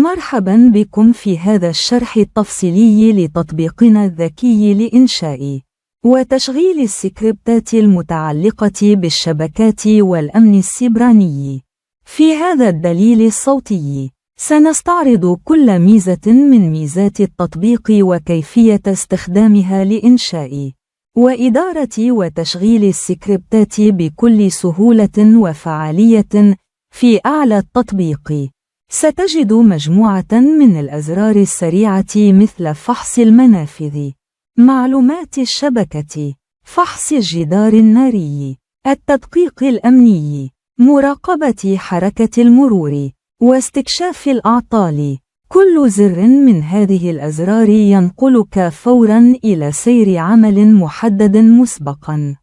مرحبا بكم في هذا الشرح التفصيلي لتطبيقنا الذكي لإنشاء وتشغيل السكريبتات المتعلقة بالشبكات والأمن السيبراني. في هذا الدليل الصوتي سنستعرض كل ميزة من ميزات التطبيق وكيفية استخدامها لإنشاء وإدارة وتشغيل السكريبتات بكل سهولة وفعالية. في أعلى التطبيق ستجد مجموعة من الأزرار السريعة مثل فحص المنافذ، معلومات الشبكة، فحص الجدار الناري، التدقيق الأمني، مراقبة حركة المرور، واستكشاف الأعطال. كل زر من هذه الأزرار ينقلك فوراً إلى سير عمل محدد مسبقاً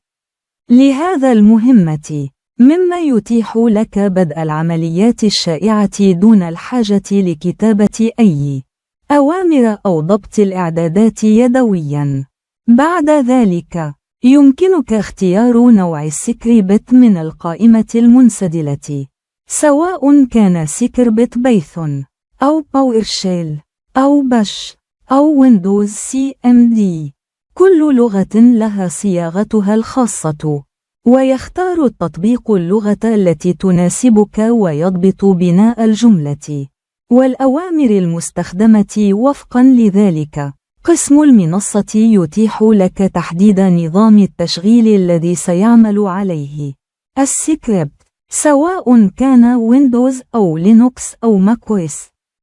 لهذا المهمة، مما يتيح لك بدء العمليات الشائعة دون الحاجة لكتابة أي أوامر أو ضبط الإعدادات يدوياً. بعد ذلك يمكنك اختيار نوع السكريبت من القائمة المنسدلة، سواء كان سكريبت بايثون أو باورشيل أو باش أو ويندوز CMD. كل لغة لها صياغتها الخاصة، ويختار التطبيق اللغة التي تناسبك ويضبط بناء الجملة والأوامر المستخدمة وفقاً لذلك. قسم المنصة يتيح لك تحديد نظام التشغيل الذي سيعمل عليه السكريبت، سواء كان ويندوز أو لينوكس أو ماكوس.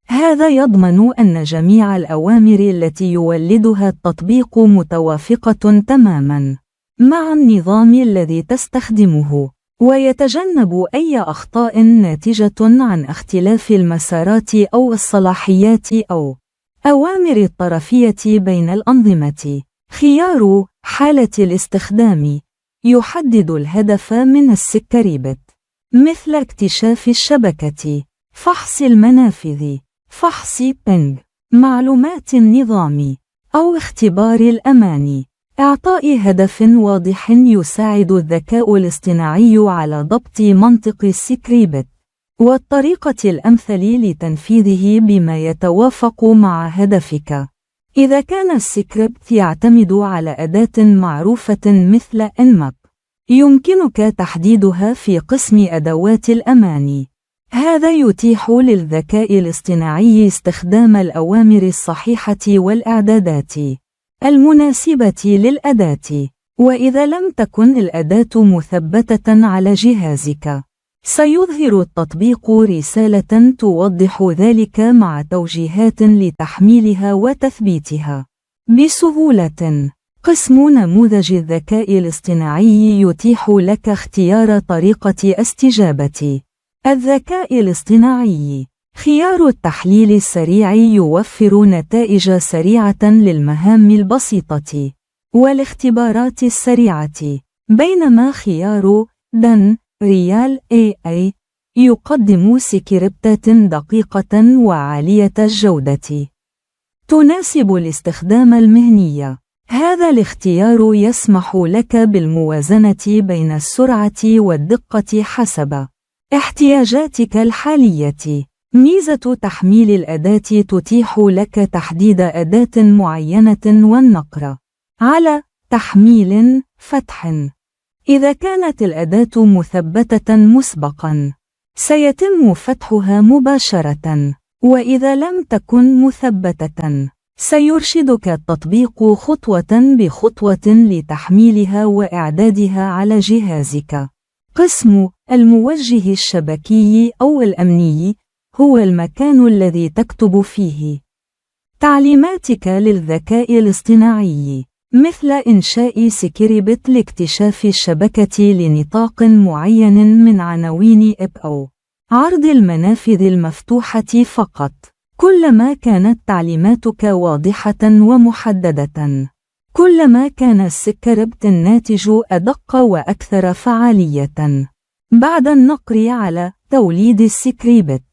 هذا يضمن أن جميع الأوامر التي يولدها التطبيق متوافقة تماماً مع النظام الذي تستخدمه، ويتجنب أي أخطاء ناتجة عن اختلاف المسارات أو الصلاحيات أو أوامر الطرفية بين الأنظمة. خيار حالة الاستخدام يحدد الهدف من السكريبت، مثل اكتشاف الشبكة، فحص المنافذ، فحص بينج، معلومات النظام، أو اختبار الأمان. إعطاء هدف واضح يساعد الذكاء الاصطناعي على ضبط منطق السكريبت والطريقة الأمثل لتنفيذه بما يتوافق مع هدفك. إذا كان السكريبت يعتمد على أداة معروفة مثل Nmap، يمكنك تحديدها في قسم أدوات الأمان. هذا يتيح للذكاء الاصطناعي استخدام الأوامر الصحيحة والإعدادات المناسبة للأداة. وإذا لم تكن الأداة مثبتة على جهازك، سيظهر التطبيق رسالة توضح ذلك مع توجيهات لتحميلها وتثبيتها بسهولة. قسم نموذج الذكاء الاصطناعي يتيح لك اختيار طريقة استجابة الذكاء الاصطناعي. خيار التحليل السريع يوفر نتائج سريعة للمهام البسيطة والاختبارات السريعة، بينما خيار دان ريال AI يقدم سكريبتات دقيقة وعالية الجودة تناسب الاستخدام المهني. هذا الاختيار يسمح لك بالموازنة بين السرعة والدقة حسب احتياجاتك الحالية. ميزة تحميل الأداة تتيح لك تحديد أداة معينة والنقر على تحميل فتح. إذا كانت الأداة مثبتة مسبقاً، سيتم فتحها مباشرة، وإذا لم تكن مثبتة، سيرشدك التطبيق خطوة بخطوة لتحميلها وإعدادها على جهازك. قسم الموجه الشبكي أو الأمني هو المكان الذي تكتب فيه تعليماتك للذكاء الاصطناعي، مثل إنشاء سكريبت لاكتشاف الشبكة لنطاق معين من عناوين IP أو عرض المنافذ المفتوحة فقط. كلما كانت تعليماتك واضحة ومحددة، كلما كان السكريبت الناتج أدق وأكثر فعالية. بعد النقر على توليد السكريبت،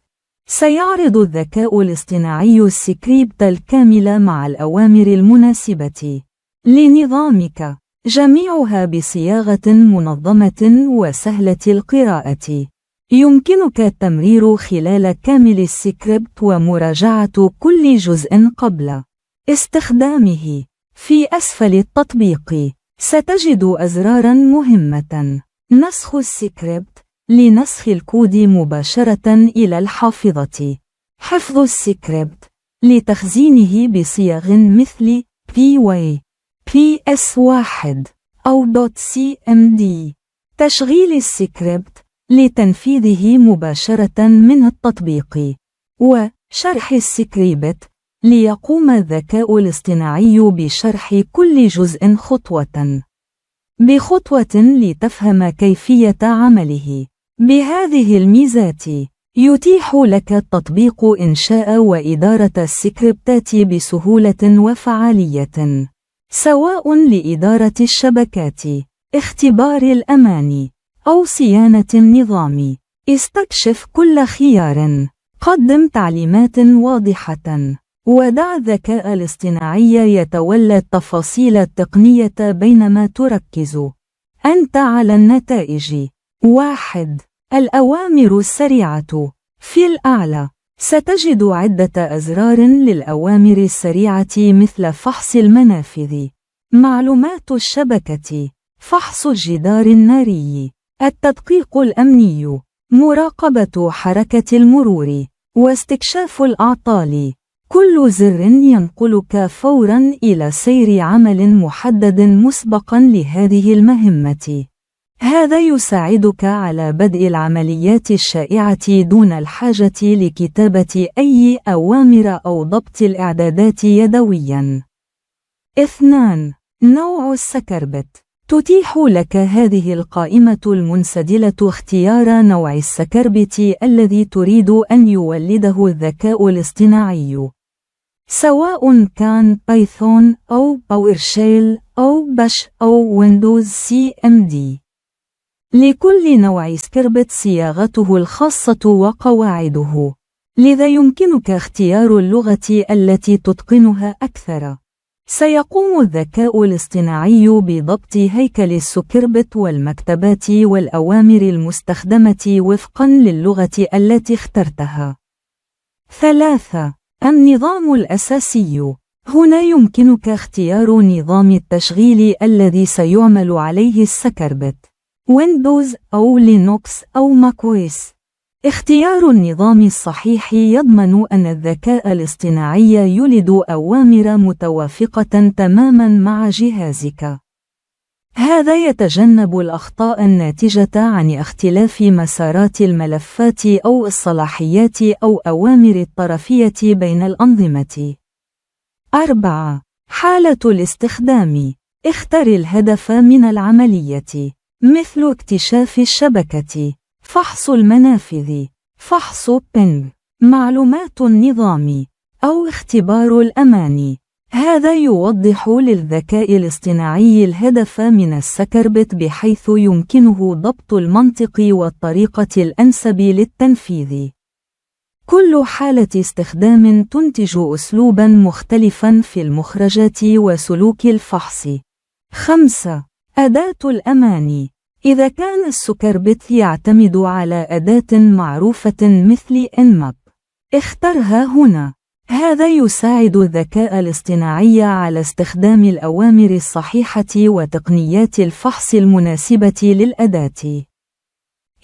سيعرض الذكاء الاصطناعي السكريبت الكامل مع الأوامر المناسبة لنظامك، جميعها بصياغة منظمة وسهلة القراءة. يمكنك التمرير خلال كامل السكريبت ومراجعة كل جزء قبل استخدامه. في أسفل التطبيق ستجد أزراراً مهمة. نسخ السكريبت لنسخ الكود مباشرة إلى الحافظة. حفظ السكريبت لتخزينه بصيغ مثل py ps1 أو .cmd. تشغيل السكريبت لتنفيذه مباشرة من التطبيق. وشرح السكريبت ليقوم الذكاء الاصطناعي بشرح كل جزء خطوة بخطوة لتفهم كيفية عمله. بهذه الميزات يتيح لك التطبيق إنشاء وإدارة السكريبتات بسهولة وفعالية، سواء لإدارة الشبكات، اختبار الأمان، أو صيانة النظام. استكشف كل خيار. قدم تعليمات واضحة، ودع الذكاء الاصطناعي يتولى التفاصيل التقنية بينما تركز أنت على النتائج. 1. الأوامر السريعة. في الأعلى ستجد عدة أزرار للأوامر السريعة مثل فحص المنافذ، معلومات الشبكة، فحص الجدار الناري، التدقيق الأمني، مراقبة حركة المرور، واستكشاف الأعطال. كل زر ينقلك فوراً إلى سير عمل محدد مسبقاً لهذه المهمة. هذا يساعدك على بدء العمليات الشائعة دون الحاجة لكتابة أي أوامر أو ضبط الإعدادات يدوياً. 2. نوع السكربت. تتيح لك هذه القائمة المنسدلة اختيار نوع السكربت الذي تريد أن يولده الذكاء الاصطناعي، سواء كان بايثون أو باورشيل أو باش أو ويندوز CMD. لكل نوع سكربت صياغته الخاصة وقواعده، لذا يمكنك اختيار اللغة التي تتقنها أكثر. سيقوم الذكاء الاصطناعي بضبط هيكل السكربت والمكتبات والأوامر المستخدمة وفقاً للغة التي اخترتها. 3. النظام الأساسي. هنا يمكنك اختيار نظام التشغيل الذي سيعمل عليه السكربت، ويندوز أو لينوكس أو ماكويس. اختيار النظام الصحيح يضمن أن الذكاء الاصطناعي يولد أوامر متوافقة تماماً مع جهازك. هذا يتجنب الأخطاء الناتجة عن اختلاف مسارات الملفات أو الصلاحيات أو أوامر الطرفية بين الأنظمة. 4. حالة الاستخدام. اختر الهدف من العملية، مثل اكتشاف الشبكة، فحص المنافذ، فحص بينج، معلومات النظام، أو اختبار الأمان. هذا يوضح للذكاء الاصطناعي الهدف من السكربت بحيث يمكنه ضبط المنطق والطريقة الأنسب للتنفيذ. كل حالة استخدام تنتج أسلوباً مختلفاً في المخرجات وسلوك الفحص. 5. أداة الأمان. إذا كان السكربت يعتمد على أداة معروفة مثل Nmap، اخترها هنا. هذا يساعد الذكاء الاصطناعي على استخدام الأوامر الصحيحة وتقنيات الفحص المناسبة للأداة.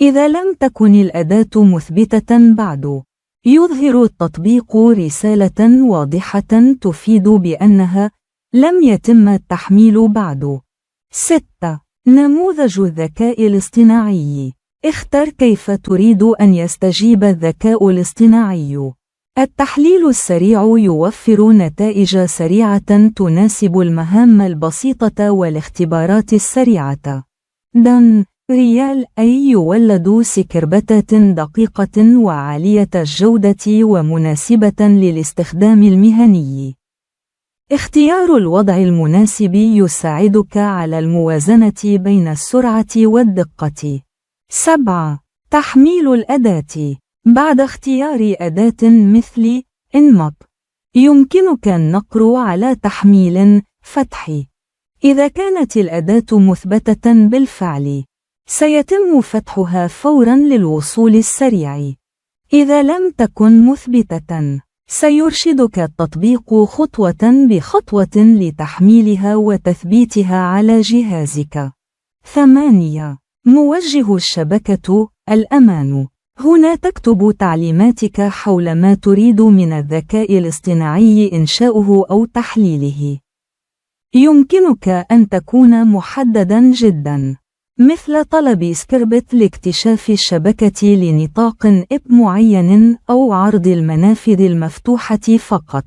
إذا لم تكن الأداة مثبتة بعد، يظهر التطبيق رسالة واضحة تفيد بأنها لم يتم التحميل بعد. 6. نموذج الذكاء الاصطناعي. اختر كيف تريد أن يستجيب الذكاء الاصطناعي. التحليل السريع يوفر نتائج سريعة تناسب المهام البسيطة والاختبارات السريعة. دن ريال أي يولد سكربتات دقيقة وعالية الجودة ومناسبة للاستخدام المهني. اختيار الوضع المناسب يساعدك على الموازنة بين السرعة والدقة. 7. تحميل الأداة. بعد اختيار أداة مثل Nmap، يمكنك النقر على تحميل فتح إذا كانت الأداة مثبتة بالفعل. سيتم فتحها فوراً للوصول السريع. إذا لم تكن مثبتة، سيرشدك التطبيق خطوة بخطوة لتحميلها وتثبيتها على جهازك. 8. موجه الشبكة، الأمان. هنا تكتب تعليماتك حول ما تريد من الذكاء الاصطناعي إنشاؤه أو تحليله. يمكنك أن تكون محدداً جداً، مثل طلب سكربت لاكتشاف الشبكة لنطاق IP معين أو عرض المنافذ المفتوحة فقط.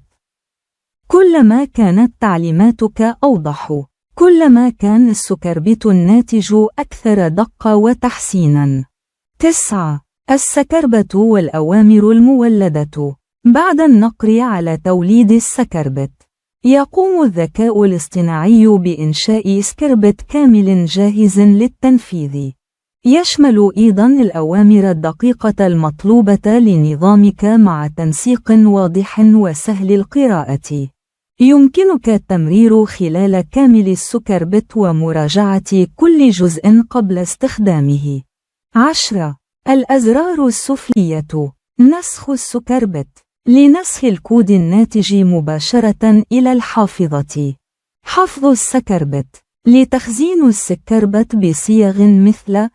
كلما كانت تعليماتك أوضح، كلما كان السكربت الناتج أكثر دقة وتحسيناً. 9. السكربت والأوامر المولدة. بعد النقر على توليد السكربت، يقوم الذكاء الاصطناعي بإنشاء سكربت كامل جاهز للتنفيذ، يشمل أيضاً الأوامر الدقيقة المطلوبة لنظامك مع تنسيق واضح وسهل القراءة. يمكنك التمرير خلال كامل السكربت ومراجعة كل جزء قبل استخدامه. 10. الأزرار السفلية. نسخ السكربت. لنسخ الكود الناتج مباشرة إلى الحافظة. حفظ السكربت. لتخزين السكربت بصيغ مثل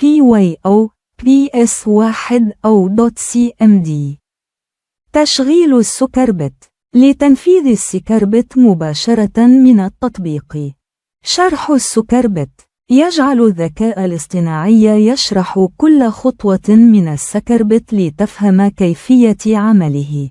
PY أو PS1 أو .cmd. تشغيل السكربت. لتنفيذ السكربت مباشرة من التطبيق. شرح السكربت. يجعل الذكاء الاصطناعي يشرح كل خطوة من السكربت لتفهم كيفية عمله.